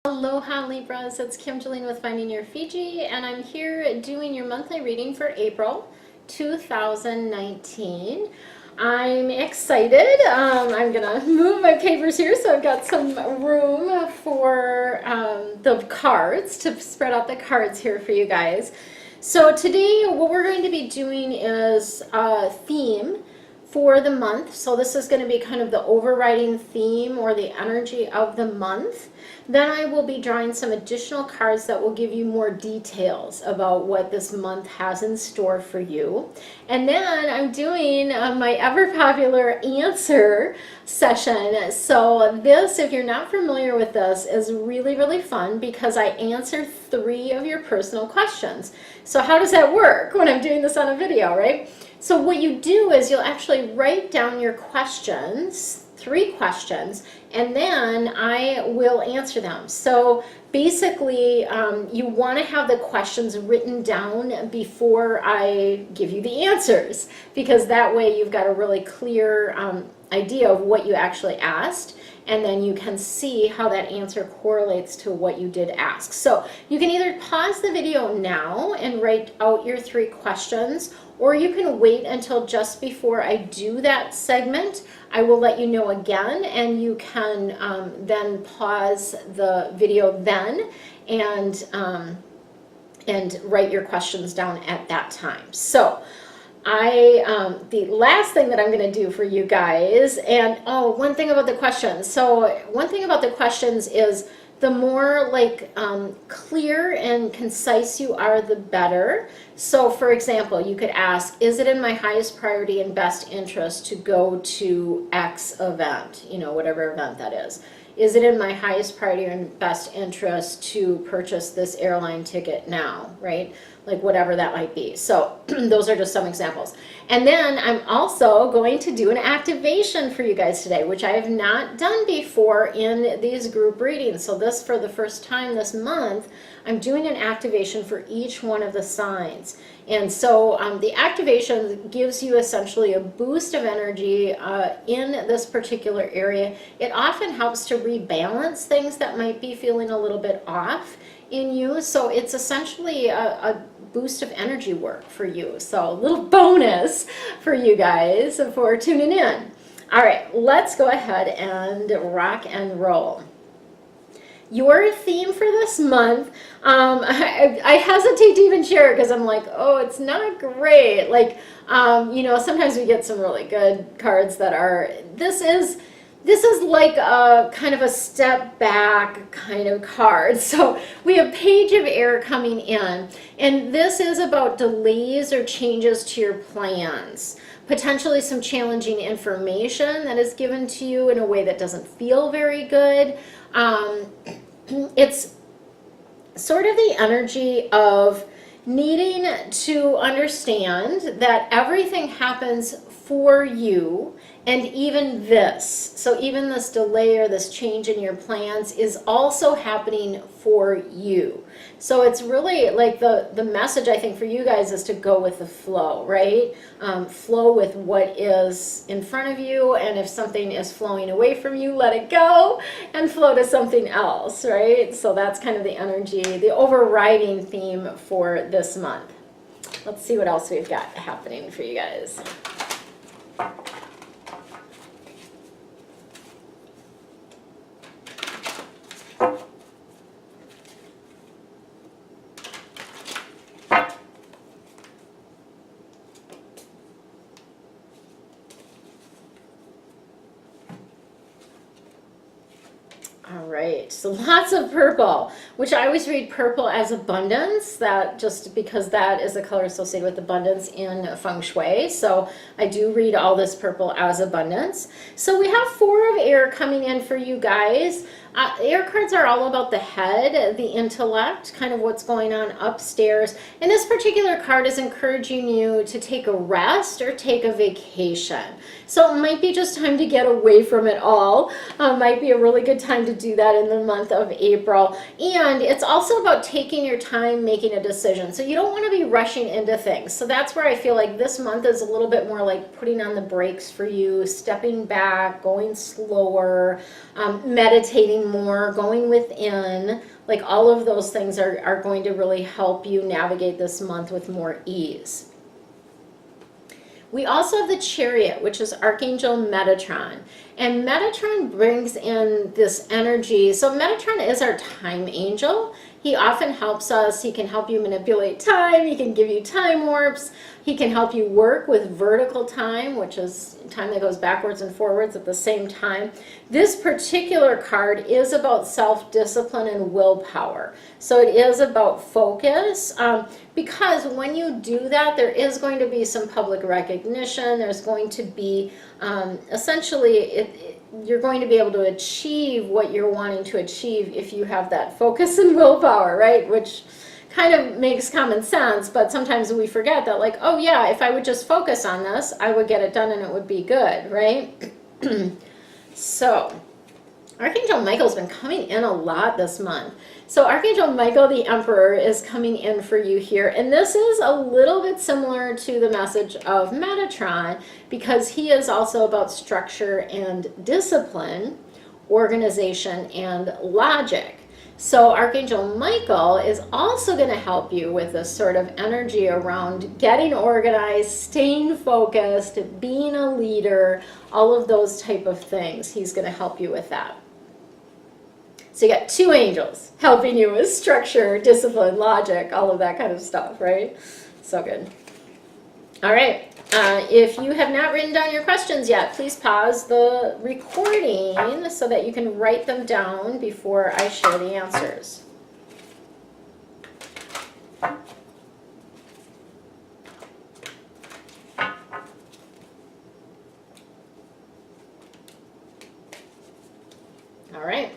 Aloha Libras, it's Kim Jolene with Finding Your Fiji, and I'm here doing your monthly reading for April 2019. I'm excited. I'm going to move my papers here so I've got some room for the cards, to spread out the cards here for you guys. So today what we're going to be doing is a theme for the month. So this is going to be kind of the overriding theme or the energy of the month. Then I will be drawing some additional cards that will give you more details about what this month has in store for you. And then I'm doing my ever popular answer session. So this, if you're not familiar with this, is really, really fun because I answer 3 of your personal questions. So how does that work when I'm doing this on a video, right? So what you do is you'll actually write down your questions, 3 questions, and then I will answer them. So basically, you want to have the questions written down before I give you the answers, because that way you've got a really clear idea of what you actually asked, and then you can see how that answer correlates to what you did ask. So you can either pause the video now and write out your 3 questions, or you can wait until just before I do that segment. I will let you know again, and you can then pause the video then and write your questions down at that time. So the last thing that I'm going to do for you guys, and one thing about the questions. So one thing about the questions is the more clear and concise you are, the better. So for example, you could ask, is it in my highest priority and best interest to go to X event, whatever event that is? Is it in my highest priority and best interest to purchase this airline ticket now, right? Like whatever that might be. So those are just some examples. And then I'm also going to do an activation for you guys today, which I have not done before in these group readings. So this, for the first time this month, I'm doing an activation for each one of the signs. And so the activation gives you essentially a boost of energy in this particular area. It often helps to rebalance things that might be feeling a little bit off in you. So it's essentially a boost of energy work for you. So a little bonus for you guys for tuning in. All right, let's go ahead and rock and roll. Your theme for this month, I hesitate to even share it because I'm like, oh, it's not great. Sometimes we get some really good cards that are, this is like a kind of a step back kind of card. So we have Page of Air coming in, and this is about delays or changes to your plans. Potentially some challenging information that is given to you in a way that doesn't feel very good. It's sort of the energy of needing to understand that everything happens for you, and even this, so even this delay or this change in your plans is also happening for you. So it's really like the message, I think, for you guys is to go with the flow, right? Flow with what is in front of you, and if something is flowing away from you, let it go and flow to something else, right? So that's kind of the energy, the overriding theme for this month. Let's see what else we've got happening for you guys. All right, so lots of purple, which I always read purple as abundance, that just because that is a color associated with abundance in Feng Shui. So I do read all this purple as abundance. So we have 4 of air coming in for you guys. Air cards are all about the head, the intellect, kind of what's going on upstairs. And this particular card is encouraging you to take a rest or take a vacation. So it might be just time to get away from it all. Might be a really good time to do that in the month of April. And it's also about taking your time making a decision. So you don't want to be rushing into things. So that's where I feel like this month is a little bit more like putting on the brakes for you, stepping back, going slower, meditating learning more, going within, like all of those things are going to really help you navigate this month with more ease. We also have the Chariot, which is Archangel Metatron. And Metatron brings in this energy. So Metatron is our time angel. He often helps us. He can help you manipulate time. He can give you time warps. He can help you work with vertical time, which is time that goes backwards and forwards at the same time. This particular card is about self-discipline and willpower. So it is about focus, because when you do that, there is going to be some public recognition. There's going to be, essentially, you're going to be able to achieve what you're wanting to achieve if you have that focus and willpower, right? Which kind of makes common sense, but sometimes we forget that, like, oh yeah, if I would just focus on this, I would get it done and it would be good, right? So Archangel Michael's been coming in a lot this month. So Archangel Michael the Emperor is coming in for you here, and this is a little bit similar to the message of Metatron, because he is also about structure and discipline, organization and logic. So Archangel Michael is also going to help you with this sort of energy around getting organized, staying focused, being a leader, all of those type of things. He's going to help you with that. So you got two angels helping you with structure, discipline, logic, all of that kind of stuff, right? So good. All right. If you have not written down your questions yet, please pause the recording so that you can write them down before I share the answers. All right.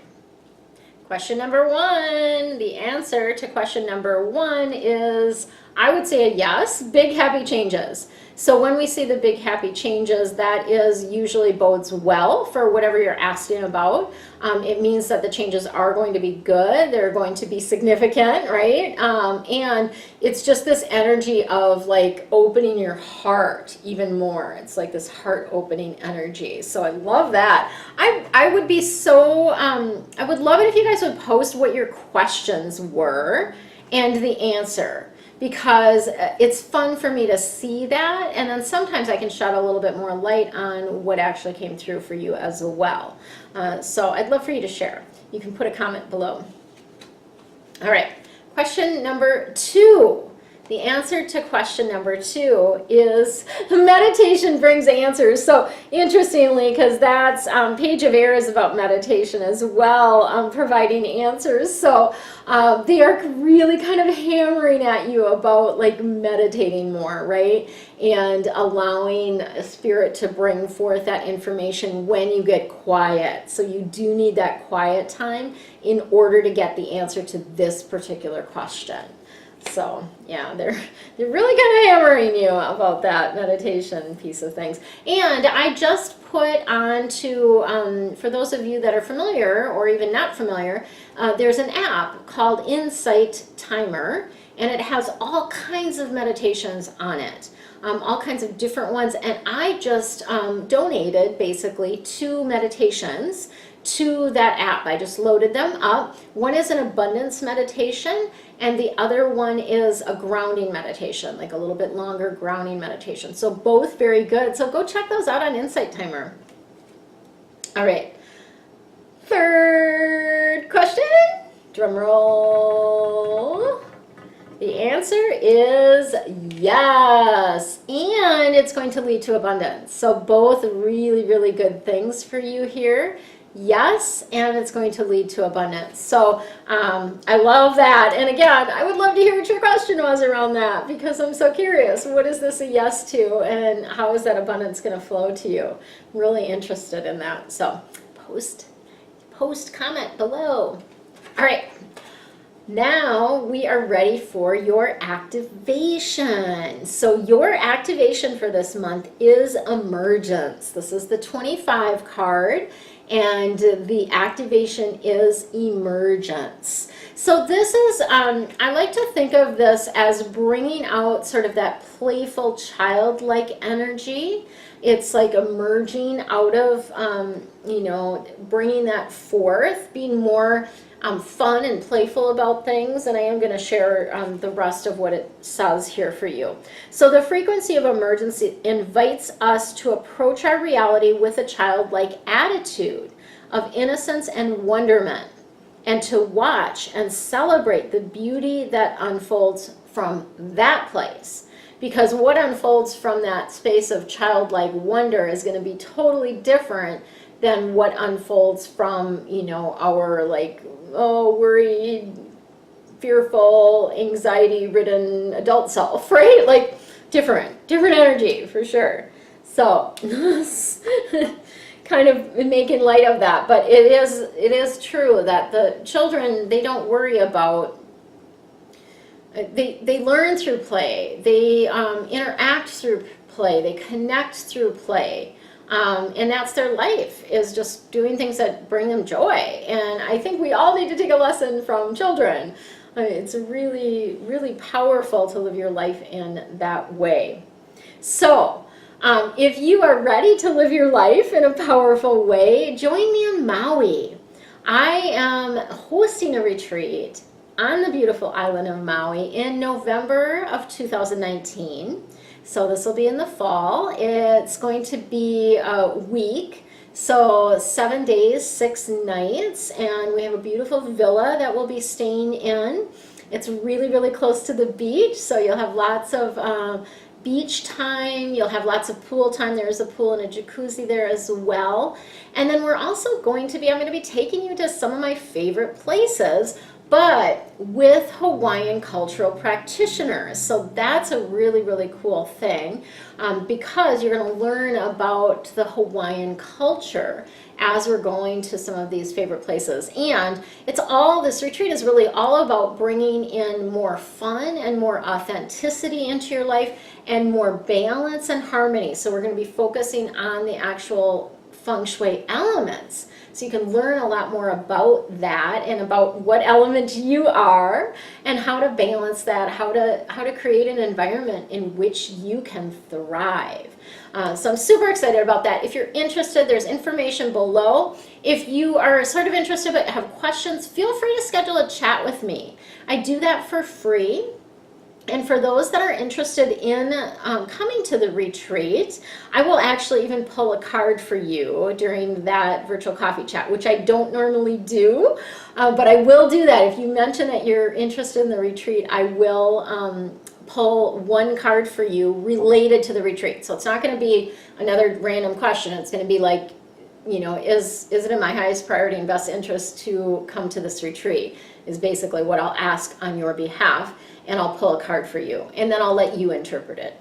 Question number one, the answer to question number one is, I would say a yes, big happy changes. So when we see the big happy changes, that is usually bodes well for whatever you're asking about. It means that the changes are going to be good. They're going to be significant, right? And it's just this energy of like opening your heart even more. It's like this heart opening energy. So I love that. I would be so, I would love it if you guys would post what your questions were and the answer, because it's fun for me to see that, and then sometimes I can shed a little bit more light on what actually came through for you as well. So I'd love for you to share. You can put a comment below. All right, question number two. The answer to question number two is meditation brings answers. So interestingly, because that's Page of Air is about meditation as well, providing answers. So they are really kind of hammering at you about like meditating more, right? And allowing spirit to bring forth that information when you get quiet. So you do need that quiet time in order to get the answer to this particular question. So yeah, they're really kind of hammering you about that meditation piece of things. And I just put on to, for those of you that are familiar or even not familiar, there's an app called Insight Timer, and it has all kinds of meditations on it. All kinds of different ones, and I just donated basically 2 meditations to that app. I just loaded them up. One is an abundance meditation, and the other one is a grounding meditation, like a little bit longer grounding meditation. So both very good. So go check those out on Insight Timer. All right. Third question. Drum roll. The answer is yes, and it's going to lead to abundance. So both really, really good things for you here. Yes, and it's going to lead to abundance. So I love that. And again, I would love to hear what your question was around that, because I'm so curious. What is this a yes to, and how is that abundance going to flow to you? I'm really interested in that. So post comment below. All right. Now we are ready for your activation. So your activation for this month is emergence. This is the 25 card, and the activation is emergence. So this is, I like to think of this as bringing out sort of that playful childlike energy. It's like emerging out of, you know, bringing that forth, being more fun and playful about things. And I am going to share the rest of what it says here for you. So the frequency of emergence invites us to approach our reality with a childlike attitude of innocence and wonderment, and to watch and celebrate the beauty that unfolds from that place. Because what unfolds from that space of childlike wonder is going to be totally different than what unfolds from, you know, our like, oh, worried, fearful, anxiety-ridden adult self, right? Like different energy for sure. So kind of making light of that, but it is true that the children, they don't worry about, they learn through play, they interact through play, they connect through play, and that's their life, is just doing things that bring them joy. And I think we all need to take a lesson from children. It's really, really powerful to live your life in that way. So if you are ready to live your life in a powerful way, join me in Maui. I am hosting a retreat on the beautiful island of Maui in November of 2019. So this will be in the fall. It's going to be a week, so 7 days, 6 nights, and we have a beautiful villa that we'll be staying in. It's really, really close to the beach, so you'll have lots of beach time, you'll have lots of pool time. There's a pool and a jacuzzi there as well. And then we're also going to be, I'm going to be taking you to some of my favorite places, but with Hawaiian cultural practitioners. So that's a really, really cool thing, because you're going to learn about the Hawaiian culture as we're going to some of these favorite places. And it's all, this retreat is really all about bringing in more fun and more authenticity into your life and more balance and harmony. So we're going to be focusing on the actual feng shui elements. So you can learn a lot more about that and about what element you are and how to balance that, how to create an environment in which you can thrive. So I'm super excited about that. If you're interested, there's information below. If you are sort of interested but have questions, feel free to schedule a chat with me. I do that for free. And for those that are interested in coming to the retreat, I will actually even pull a card for you during that virtual coffee chat, which I don't normally do, but I will do that. If you mention that you're interested in the retreat, I will pull one card for you related to the retreat. So it's not going to be another random question. It's going to be like, you know, is it in my highest priority and best interest to come to this retreat, is basically what I'll ask on your behalf. And I'll pull a card for you, and then I'll let you interpret it.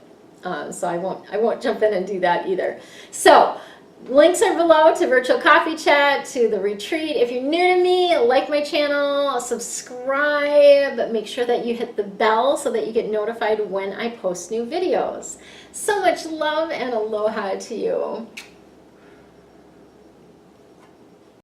So I won't jump in and do that either. So links are below to virtual coffee chat, to the retreat. If you're new to me, like my channel, subscribe, make sure that you hit the bell so that you get notified when I post new videos. So much love and aloha to you.